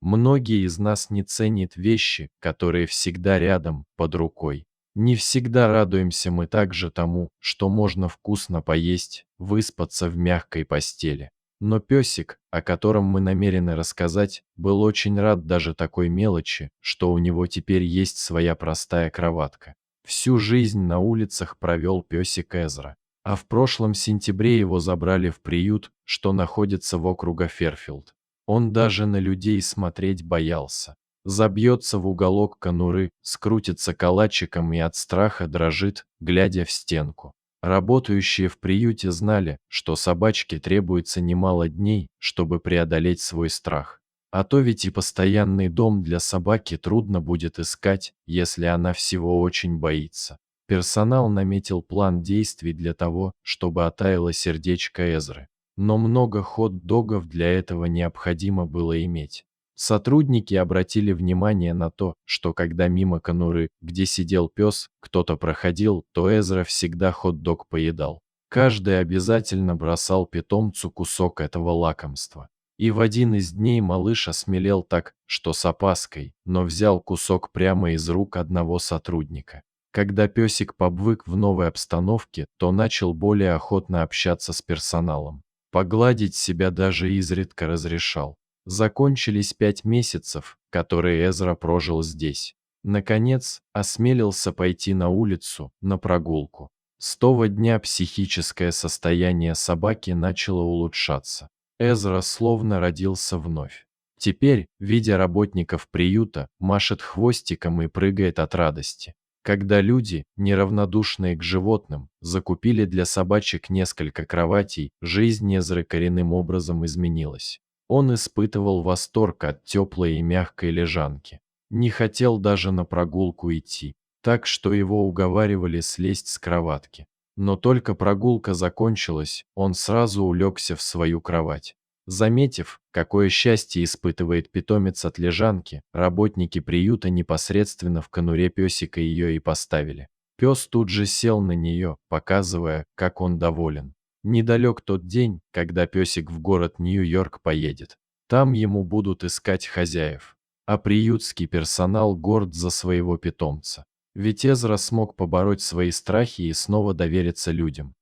Многие из нас не ценят вещи, которые всегда рядом, под рукой. Не всегда радуемся мы также тому, что можно вкусно поесть, выспаться в мягкой постели. Но песик, о котором мы намерены рассказать, был очень рад даже такой мелочи, что у него теперь есть своя простая кроватка. Всю жизнь на улицах провел песик Эзра, а в прошлом сентябре его забрали в приют, что находится в округе Ферфилд. Он даже на людей смотреть боялся. Забьется в уголок конуры, скрутится калачиком и от страха дрожит, глядя в стенку. Работающие в приюте знали, что собачке требуется немало дней, чтобы преодолеть свой страх. А то ведь и постоянный дом для собаки трудно будет искать, если она всего очень боится. Персонал наметил план действий для того, чтобы оттаяло сердечко Эзры. Но много хот-догов для этого необходимо было иметь. Сотрудники обратили внимание на то, что когда мимо конуры, где сидел пес, кто-то проходил, то Эзра всегда хот-дог поедал. Каждый обязательно бросал питомцу кусок этого лакомства. И в один из дней малыш осмелел так, что с опаской, но взял кусок прямо из рук одного сотрудника. Когда песик побвык в новой обстановке, то начал более охотно общаться с персоналом. Погладить себя даже изредка разрешал. Закончились 5 месяцев, которые Эзра прожил здесь. Наконец, осмелился пойти на улицу, на прогулку. С того дня психическое состояние собаки начало улучшаться. Эзра словно родился вновь. Теперь, видя работников приюта, машет хвостиком и прыгает от радости. Когда люди, неравнодушные к животным, закупили для собачек несколько кроватей, жизнь Эзры коренным образом изменилась. Он испытывал восторг от теплой и мягкой лежанки. Не хотел даже на прогулку идти, так что его уговаривали слезть с кроватки. Но только прогулка закончилась, он сразу улегся в свою кровать. Заметив, какое счастье испытывает питомец от лежанки, работники приюта непосредственно в конуре песика ее и поставили. Пес тут же сел на нее, показывая, как он доволен. Недалек тот день, когда песик в город Нью-Йорк поедет. Там ему будут искать хозяев. А приютский персонал горд за своего питомца. Ведь Эзра смог побороть свои страхи и снова довериться людям.